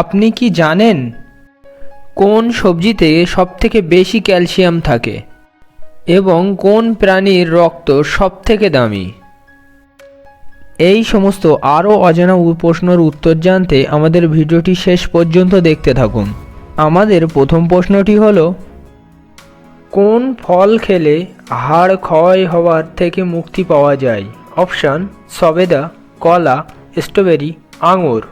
আপনি কি জানেন কোন সবজিতে সবথেকে বেশি ক্যালসিয়াম থাকে এবং কোন প্রাণীর রক্ত সবথেকে দামি? এই সমস্ত আরও অজানা প্রশ্নের উত্তর জানতে আমাদের ভিডিওটি শেষ পর্যন্ত দেখতে থাকুন। আমাদের প্রথম প্রশ্নটি হলো, কোন ফল খেলে হাড় ক্ষয় হওয়ার থেকে মুক্তি পাওয়া যায়? অপশান: সবেদা, কলা, স্ট্রবেরি, আঙুর।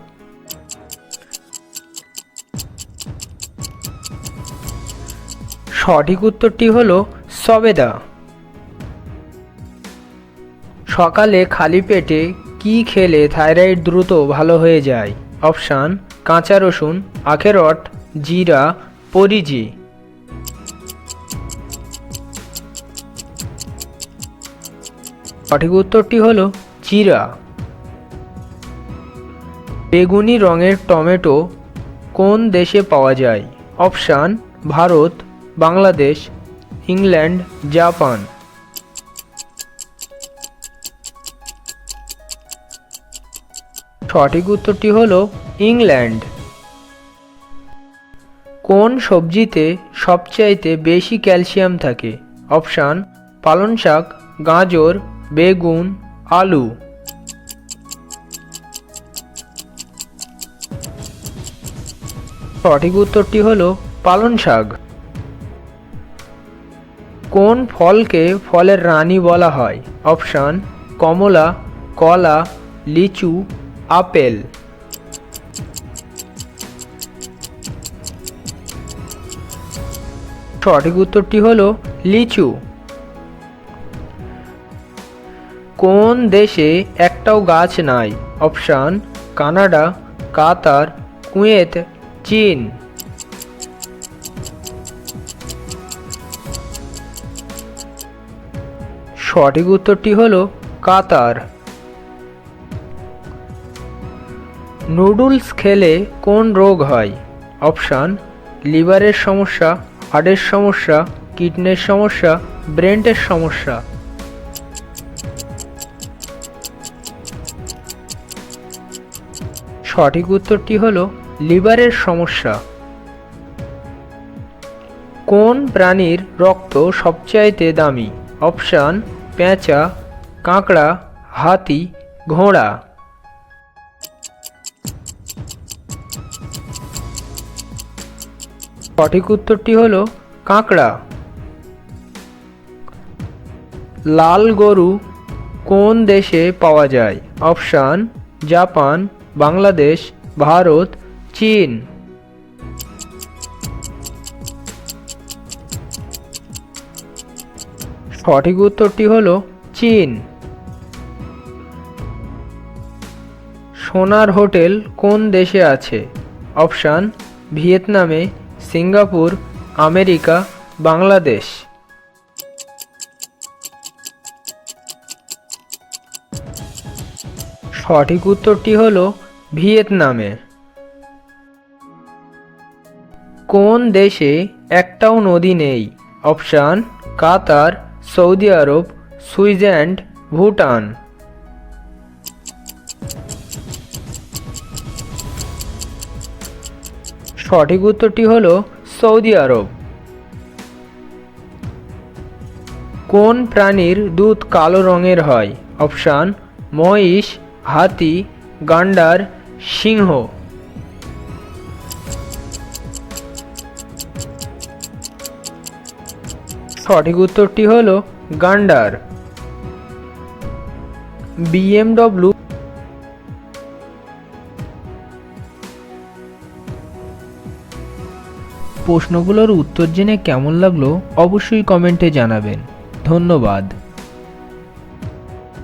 সঠিক উত্তরটি হলো সবেদা। সকালে খালি পেটে কি খেলে থাইরয়েড দ্রুত ভালো হয়ে যায়? অপশান: কাঁচা রসুন, আখেরট, জিরা, পরিজি। সঠিক উত্তরটি হলো জিরা। বেগুনি রঙের টমেটো কোন দেশে পাওয়া যায়? Option: Bharat, Bangladesh, England, Japan. সঠিক উত্তরটি হলো ইংল্যান্ড। কোন সবজিতে সবচাইতে বেশি ক্যালসিয়াম থাকে? অপশান: পালং শাক, গাজর, বেগুন, আলু। সঠিক উত্তরটি হলো পালং শাক। কোন ফলকে ফলের রানী বলা হয়? অপশান: কমলা, কলা, লিচু, আপেল। সঠিক উত্তরটি হলো লিচু। কোন দেশে একটাও গাছ নাই? অপশান: কানাডা, কাতার, কুয়েত, চীন। সঠিক উত্তরটি হলো কাতার। নুডলস খেলে কোন রোগ হয়? অপশান: লিভারের সমস্যা, হার্টের সমস্যা, কিডনির সমস্যা, ব্রেনের সমস্যা। সঠিক উত্তরটি হলো লিভারের সমস্যা। কোন প্রাণীর রক্ত সবচাইতে দামি? অপশান: পেঁচা, কাঁকড়া, হাতি, ঘোড়া। সঠিক উত্তরটি হলো কাঁকড়া। লাল গরু কোন দেশে পাওয়া যায়? অপশান: জাপান, বাংলাদেশ, ভারত, চীন। সঠিক উত্তরটি হলো চীন। সোনার হোটেল কোন দেশে আছে? অপশান: ভিয়েতনামে, সিঙ্গাপুর, আমেরিকা, বাংলাদেশ। সঠিক উত্তরটি হলো ভিয়েতনামে। কোন দেশে একটাও নদী নেই? Option: Qatar, Saudi Arab, Switzerland, Bhutan. সঠিক উত্তরটি হলো সৌদি আরব। কোন প্রাণীর দুধ কালো রঙের হয়? অপশান: মহিষ, হাতি, গান্ডার, সিংহ। সঠিক উত্তরটি হলো গান্ডার। BMW প্রশ্নগুলোর উত্তর জেনে কেমন লাগলো অবশ্যই কমেন্টে জানাবেন। ধন্যবাদ।